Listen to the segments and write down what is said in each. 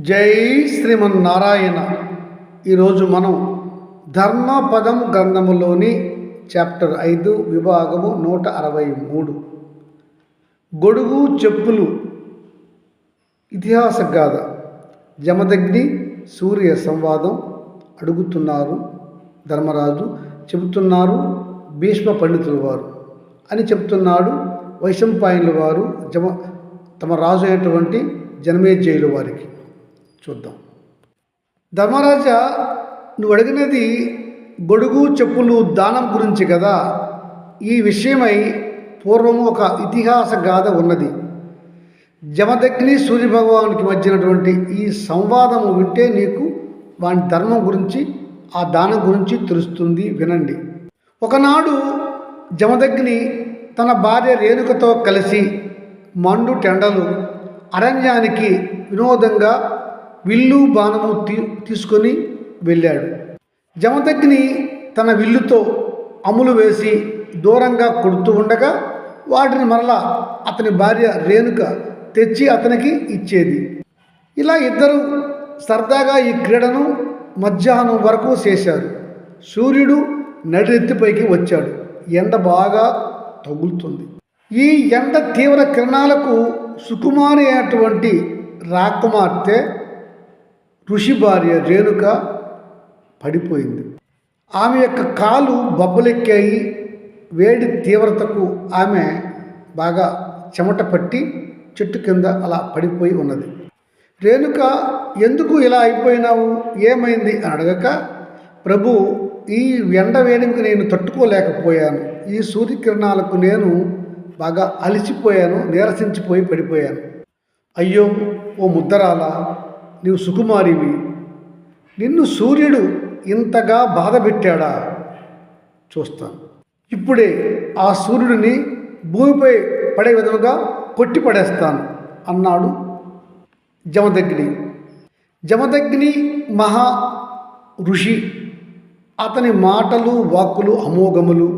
జై శ్రీమన్నారాయణ. ఈరోజు మనం ధర్మపదం గ్రంథములోని చాప్టర్ 5 విభాగము 163 గొడుగు చెప్పులు ఇతిహాస గాథ. జమదగ్ని సూర్య సంవాదం. అడుగుతున్నారు ధర్మరాజు, చెబుతున్నారు భీష్మ పండితుల వారు అని చెబుతున్నాడు వైశంపాయనుల వారు తమ రాజు అయినటువంటి జనమేజయుల వారికి. చూద్దాం. ధర్మరాజా, నువ్వు అడిగినది గొడుగు చెప్పులు దానం గురించి కదా. ఈ విషయమై పూర్వము ఒక ఇతిహాస గాథ ఉన్నది. జమదగ్ని సూర్యభగవానికి మధ్యనటువంటి ఈ సంవాదము వింటే నీకు వాని ధర్మం గురించి, ఆ దానం గురించి తెలుస్తుంది. వినండి. ఒకనాడు జమదగ్ని తన భార్య రేణుకతో కలిసి మండు టెండలు అరణ్యానికి వినోదంగా విల్లు బాణము తీసుకొని వెళ్ళాడు. జమదగ్ని తన విల్లుతో అమ్ములు వేసి దూరంగా కొడుతూ ఉండగా వాటిని మరలా అతని భార్య రేణుక తెచ్చి అతనికి ఇచ్చేది. ఇలా ఇద్దరు సరదాగా ఈ క్రీడను మధ్యాహ్నం వరకు చేశారు. సూర్యుడు నడిరెత్తిపైకి వచ్చాడు. ఎండ బాగా తగులుతుంది. ఈ ఎండ తీవ్ర కిరణాలకు సుకుమారి అయినటువంటి రాకుమార్తె ఋషి భార్య రేణుక పడిపోయింది. ఆమె యొక్క కాలు బొబ్బలెక్కాయి. వేడి తీవ్రతకు ఆమె బాగా చెమట పట్టి చెట్టు కింద అలా పడిపోయి ఉన్నది. రేణుక, ఎందుకు ఇలా అయిపోయినావు, ఏమైంది అని అడగక, ప్రభు, ఈ ఎండ వేడికి నేను తట్టుకోలేకపోయాను. ఈ సూర్యకిరణాలకు నేను బాగా అలసిపోయాను, నీరసించిపోయి పడిపోయాను. అయ్యో ఓ ముద్దరాల, నీవు సుకుమారివి, నిన్ను సూర్యుడు ఇంతగా బాధ పెట్టాడా? చూస్తాను. ఇప్పుడే ఆ సూర్యుడిని భూమిపై పడే విధముగా కొట్టి పడేస్తాను అన్నాడు జమదగ్ని. జమదగ్ని మహా ఋషి. అతని మాటలు వాక్కులు అమోఘములు.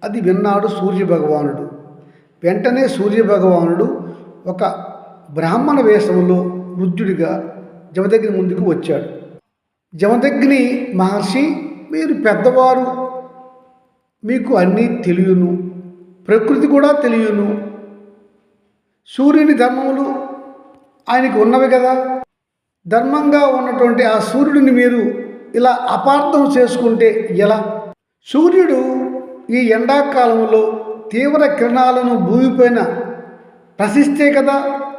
అది విన్నాడు సూర్యభగవానుడు. వెంటనే సూర్యభగవానుడు ఒక బ్రాహ్మణ వేషంలో వృద్ధుడిగా జమదగ్ని ముందుకు వచ్చాడు. జమదగ్ని మహర్షి, మీరు పెద్దవారు, మీకు అన్నీ తెలియను, ప్రకృతి కూడా తెలియను, సూర్యుని ధర్మములు ఆయనకి ఉన్నవి కదా. ధర్మంగా ఉన్నటువంటి ఆ సూర్యుడిని మీరు ఇలా అపార్థం చేసుకుంటే ఎలా? సూర్యుడు ఈ ఎండాకాలంలో తీవ్ర కిరణాలను భూమిపైన ప్రసిస్తే కదా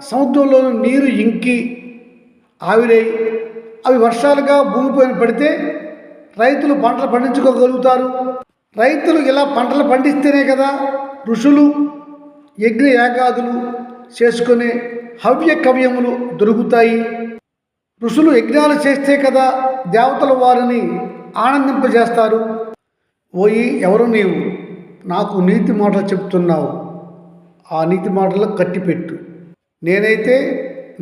సముద్రంలో నీరు ఇంకి ఆవిరై అవి వర్షాలుగా భూమిపైన పడితే రైతులు పంటలు పండించుకోగలుగుతారు. రైతులు ఇలా పంటలు పండిస్తేనే కదా ఋషులు యజ్ఞ యాగాదులు చేసుకునే హవ్య కవ్యములు దొరుకుతాయి. ఋషులు యజ్ఞాలు చేస్తే కదా దేవతలు వారిని ఆనందింపజేస్తారు. ఓయి, ఎవరు నీవు? నాకు నీతి మాటలు చెప్తున్నావు. ఆ నీతి మాటలు కట్టిపెట్టు. నేనైతే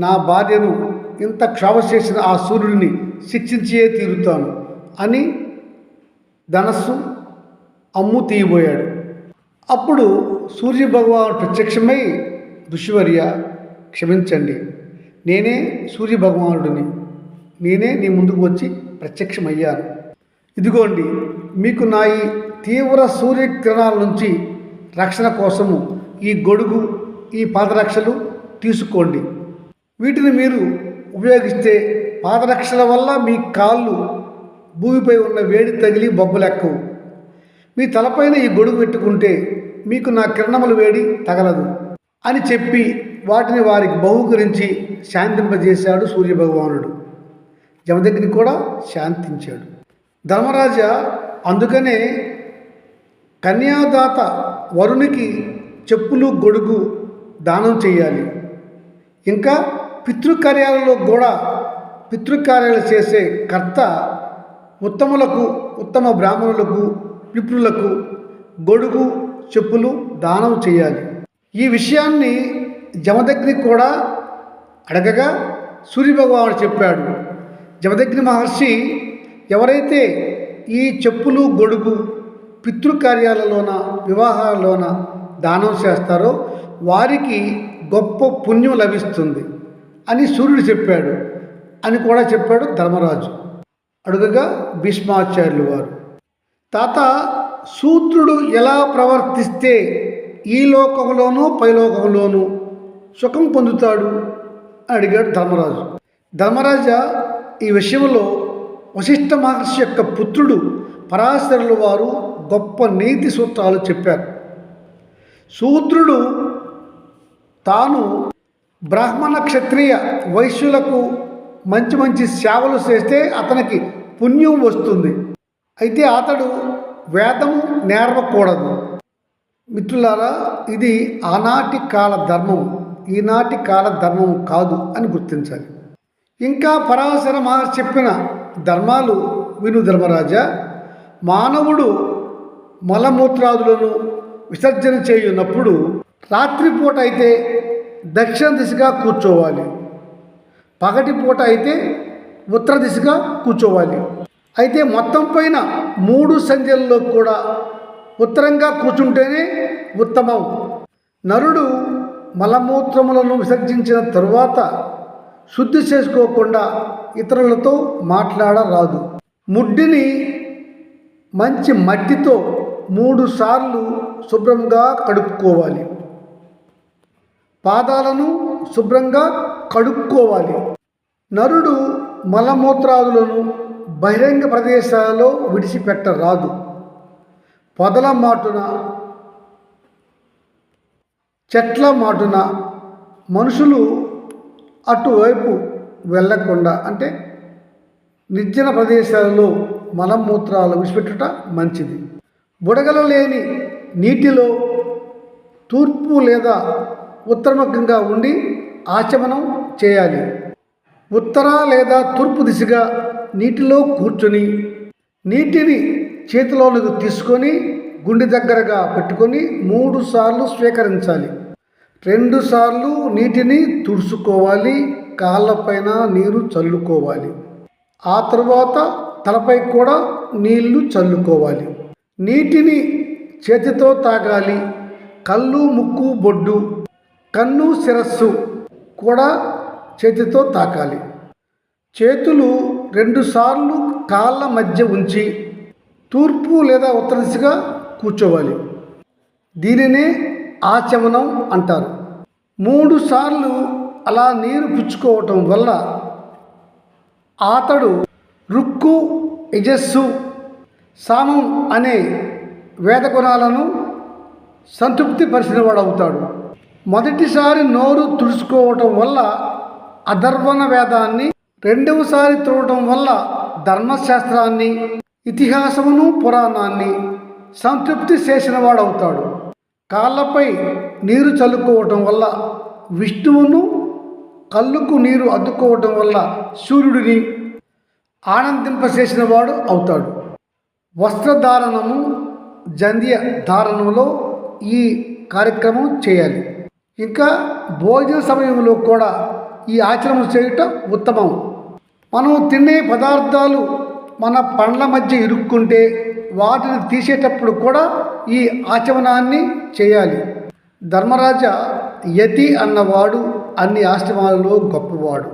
నా భార్యను ఇంత క్షోభ చేసిన ఆ సూర్యుడిని శిక్షించే తీరుతాను అని ధనస్సు అమ్ము తీయబోయాడు. అప్పుడు సూర్యభగవానుడు ప్రత్యక్షమై, ఋషివర్య, క్షమించండి, నేనే సూర్యభగవానుడిని, నేనే నీ ముందుకు వచ్చి ప్రత్యక్షమయ్యాను. ఇదిగోండి, మీకు నా ఈ తీవ్ర సూర్యకిరణాల నుంచి రక్షణ కోసము ఈ గొడుగు, ఈ పాదరక్షలు తీసుకోండి. వీటిని మీరు ఉపయోగిస్తే పాదరక్షల వల్ల మీ కాళ్ళు భూమిపై ఉన్న వేడి తగిలి బొబ్బలెక్కవు. మీ తలపైన ఈ గొడుగు పెట్టుకుంటే మీకు నా కిరణముల వేడి తగలదు అని చెప్పి వాటిని వారికి బహుకరించి శాంతింపజేశాడు సూర్యభగవానుడు. జమదగ్ని కూడా శాంతించాడు. ధర్మరాజా, అందుకనే కన్యాదాత వరునికి చెప్పులు గొడుగు దానం చేయాలి. ఇంకా పితృకార్యాలలో కూడా పితృకార్యాలు చేసే కర్త ఉత్తములకు, ఉత్తమ బ్రాహ్మణులకు, విప్రులకు గొడుగు చెప్పులు దానం చేయాలి. ఈ విషయాన్ని జమదగ్ని కూడా అడగగా సూర్యభగవానుడు చెప్పాడు. జమదగ్ని మహర్షి, ఎవరైతే ఈ చెప్పులు గొడుగు పితృకార్యాలలోన, వివాహాలలోన దానం చేస్తారో వారికి గొప్ప పుణ్యం లభిస్తుంది అని సూర్యుడు చెప్పాడు. అని కూడా చెప్పాడు ధర్మరాజు. అడుగగా భీష్మాచార్యులు వారు, తాత, శూద్రుడు ఎలా ప్రవర్తిస్తే ఈ లోకంలోనూ పైలోకంలోనూ సుఖం పొందుతాడు అని అడిగాడు ధర్మరాజు. ధర్మరాజా, ఈ విషయంలో వశిష్ఠ మహర్షి యొక్క పుత్రుడు పరాశరుల వారు గొప్ప నీతి సూత్రాలు చెప్పారు. శూద్రుడు తాను బ్రాహ్మణ క్షత్రియ వైశ్యులకు మంచి మంచి సేవలు చేస్తే అతనికి పుణ్యం వస్తుంది. అయితే అతడు వేదం నేర్వకూడదు. మిత్రులారా, ఇది ఆనాటి కాల ధర్మం, ఈనాటి కాల ధర్మం కాదు అని గుర్తించాలి. ఇంకా పరాశర మహర్షి చెప్పిన ధర్మాలు విను ధర్మరాజా. మానవుడు మలమూత్రాదులను విసర్జన చేయున్నప్పుడు రాత్రిపూట అయితే దక్షిణ దిశగా కూర్చోవాలి, పగటిపూట అయితే ఉత్తర దిశగా కూర్చోవాలి. అయితే మొత్తం పైన 3 సంధ్యల్లో కూడా ఉత్తరంగా కూర్చుంటేనే ఉత్తమం. నరుడు మలమూత్రములను విసర్జించిన తరువాత శుద్ధి చేసుకోకుండా ఇతరులతో మాట్లాడరాదు. ముడ్డిని మంచి మట్టితో 3 సార్లు శుభ్రంగా కడుక్కోవాలి. పాదాలను శుభ్రంగా కడుక్కోవాలి. నరుడు మలమూత్రాదులను బహిరంగ ప్రదేశాలలో విడిచిపెట్టరాదు. పొదల మాటున, చెట్ల మాటున మనుషులు అటువైపు వెళ్ళకుండా, అంటే నిర్జన ప్రదేశాలలో మలమూత్రాలు విడిచిపెట్టుట మంచిది. బుడగలు లేని నీటిలో తూర్పు లేదా ఉత్తరముఖంగా ఉండి ఆచమనం చేయాలి. ఉత్తర లేదా తూర్పు దిశగా నీటిలో కూర్చొని నీటిని చేతిలోనికి తీసుకొని గుండె దగ్గరగా పెట్టుకొని 3 సార్లు స్వీకరించాలి. 2 సార్లు నీటిని తుడుచుకోవాలి. కాళ్ళపైన నీరు చల్లుకోవాలి. ఆ తరువాత తలపై కూడా నీళ్లు చల్లుకోవాలి. నీటిని చేతితో తాగాలి. కళ్ళు, ముక్కు, బొడ్డు, కన్ను, శిరస్సు కూడా చేతితో తాకాలి. చేతులు 2 సార్లు కాళ్ళ మధ్య ఉంచి తూర్పు లేదా ఉత్తర దిశగా కూర్చోవాలి. దీనినే ఆచమనం అంటారు. 3 సార్లు అలా నీరు పుచ్చుకోవటం వల్ల అతడు రుక్కు, యజస్సు, సామం అనే వేద గుణాలను సంతృప్తి పరిచినవాడు అవుతాడు. మొదటిసారి నోరు తుడుచుకోవటం వల్ల అధర్వణ వేదాన్ని, రెండవసారి తుడవటం వల్ల ధర్మశాస్త్రాన్ని, ఇతిహాసమును, పురాణాన్ని సంతృప్తి చేసినవాడు అవుతాడు. కాళ్ళపై నీరు చల్లుకోవటం వల్ల విష్ణువును, కళ్ళుకు నీరు అద్దుకోవటం వల్ల సూర్యుడిని ఆనందింపచేసిన వాడు అవుతాడు. వస్త్రధారణము, జంధ్య ధారణంలో ఈ కార్యక్రమం చేయాలి. ఇంకా భోజన సమయంలో కూడా ఈ ఆచరణ చేయటం ఉత్తమం. మనం తినే పదార్థాలు మన పండ్ల మధ్య ఇరుక్కుంటే వాటిని తీసేటప్పుడు కూడా ఈ ఆచమనాన్ని చేయాలి. ధర్మరాజా, యతి అన్నవాడు అన్ని ఆశ్రమాలలో గొప్పవాడు.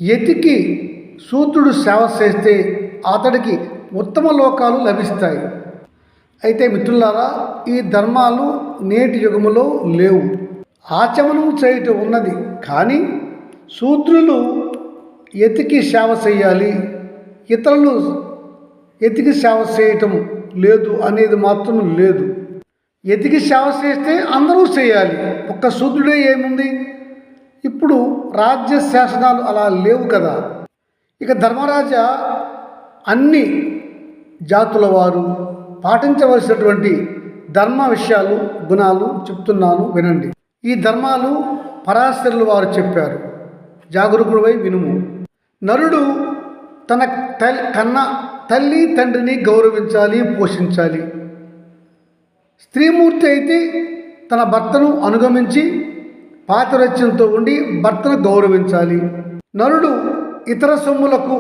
యతికి శూద్రుడు సేవ చేస్తే అతడికి ఉత్తమ లోకాలు లభిస్తాయి. అయితే మిత్రులారా, ఈ ధర్మాలు నేటి యుగములో లేవు. ఆచమనం చేయటం ఉన్నది, కానీ శూద్రులు యతికి సేవ చేయాలి, ఇతరులు యతికి సేవ చేయటం లేదు అనేది మాత్రం లేదు. యతికి సేవ చేస్తే అందరూ చేయాలి, ఒక్క శూద్రుడే ఏముంది? ఇప్పుడు రాజ్య శాసనాలు అలా లేవు కదా. ఇక ధర్మరాజా, అన్ని జాతుల వారు పాటించవలసినటువంటి ధర్మ విషయాలు, గుణాలు చెప్తున్నాను, వినండి. ఈ ధర్మాలు పరాశరులు వారు చెప్పారు. జాగరూకుడివై వినుము. నరుడు తన కన్న తల్లి, తండ్రిని గౌరవించాలి, పోషించాలి. స్త్రీమూర్తి అయితే తన భర్తను అనుగమించి పాతివ్రత్యంతో ఉండి భర్తను గౌరవించాలి. నరుడు ఇతర సొమ్ములకు,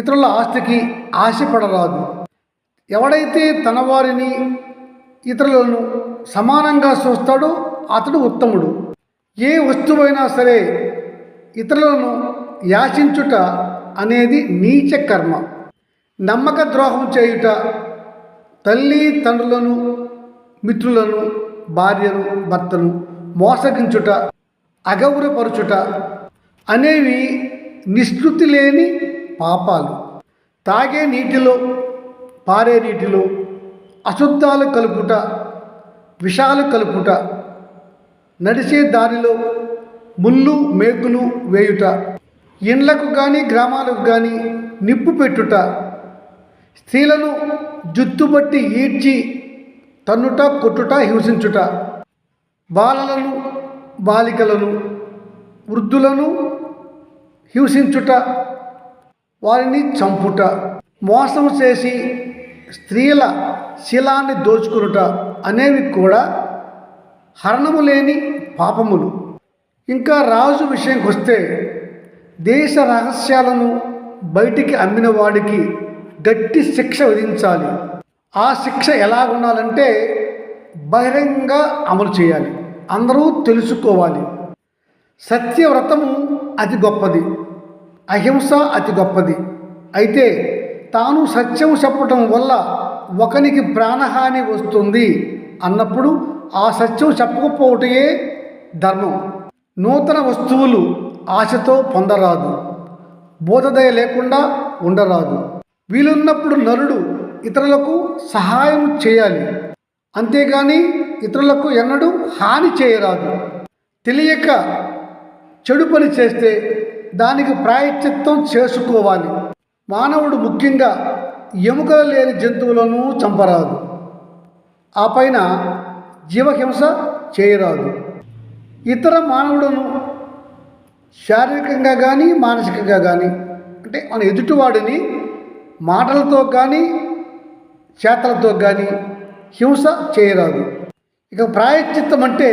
ఇతరుల ఆస్తికి ఆశపడరాదు. ఎవడైతే తన వారిని, ఇతరులను సమానంగా చూస్తాడో అతడు ఉత్తముడు. ఏ వస్తువైనా సరే ఇతరులను యాచించుట అనేది నీచ కర్మ. నమ్మక ద్రోహం చేయుట, తల్లి తండ్రులను, మిత్రులను, భార్యను, భర్తను మోసగించుట, అగౌరవపరచుట అనేవి నిష్కృతి లేని పాపాలు. తాగే నీటిలో, పారే నీటిలో అశుద్ధాలు కలుపుట, విషాలు కలుపుట, నడిచే దారిలో ముళ్ళు మేకులు వేయుట, ఇండ్లకు కానీ గ్రామాలకు కానీ నిప్పు పెట్టుట, స్త్రీలను జుత్తుబట్టి ఈడ్చి తన్నుట, కొట్టుట, హింసించుట, బాలలను, బాలికలను, వృద్ధులను హింసించుట, వారిని చంపుట, మోసం చేసి స్త్రీల శీలాన్ని దోచుకునుట అనేవి కూడా హరణము లేని పాపములు. ఇంకా రాజు విషయంకి వస్తే, దేశ రహస్యాలను బయటికి అమ్మిన వాడికి గట్టి శిక్ష విధించాలి. ఆ శిక్ష ఎలా ఉండాలంటే బహిరంగంగా అమలు చేయాలి, అందరూ తెలుసుకోవాలి. సత్యవ్రతము అతి గొప్పది, అహింస అతి గొప్పది. అయితే తాను సత్యం చెప్పటం వల్ల ఒకనికి ప్రాణహాని వస్తుంది అన్నప్పుడు ఆ సత్యం చెప్పకపోవటయే ధర్మం. నూతన వస్తువులు ఆశతో పొందరాదు, బోధదయ లేకుండా ఉండరాదు. వీలున్నప్పుడు నరుడు ఇతరులకు సహాయం చేయాలి, అంతేగాని ఇతరులకు ఎన్నడూ హాని చేయరాదు. తెలియక చెడు పని చేస్తే దానికి ప్రాయశ్చిత్తం చేసుకోవాలి. మానవుడు ముఖ్యంగా ఎముకలు లేని జంతువులను చంపరాదు, ఆ పైన జీవహింస చేయరాదు. ఇతర మానవులను శారీరకంగా కానీ మానసికంగా కానీ, అంటే మన ఎదుటివాడిని మాటలతో కానీ చేతలతో కానీ హింస చేయరాదు. ఇక ప్రాయశ్చిత్తం అంటే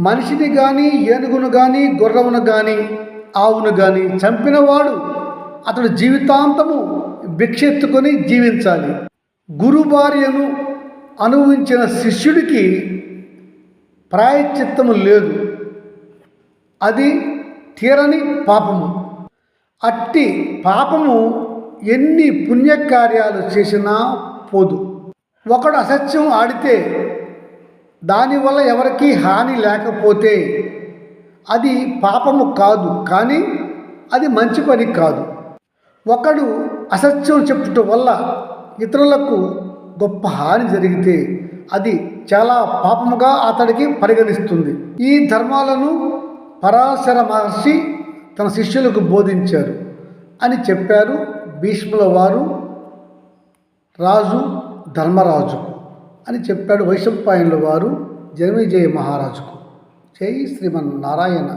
మనిషిని కానీ, ఏనుగును కానీ, గుర్రమును కానీ, ఆవును కానీ చంపినవాడు అతడు జీవితాంతము భిక్షెత్తుకొని జీవించాలి. గురు భార్యను అనుభవించిన శిష్యుడికి ప్రాయశ్చిత్తము లేదు, అది తీరని పాపము. అట్టి పాపము ఎన్ని పుణ్యకార్యాలు చేసినా పోదు. ఒకడు అసత్యం ఆడితే దానివల్ల ఎవరికీ హాని లేకపోతే అది పాపము కాదు, కానీ అది మంచి పని కాదు. ఒకడు అసత్యం చెప్పుట వల్ల ఇతరులకు గొప్ప హాని జరిగితే అది చాలా పాపముగా అతడికి పరిగణిస్తుంది. ఈ ధర్మాలను పరాశర మహర్షి తన శిష్యులకు బోధించారు అని చెప్పారు భీష్ముల వారు రాజు ధర్మరాజుకు అని చెప్పాడు వైశంపాయనుల వారు జనమేజయ మహారాజుకు. జై శ్రీమన్నారాయణ.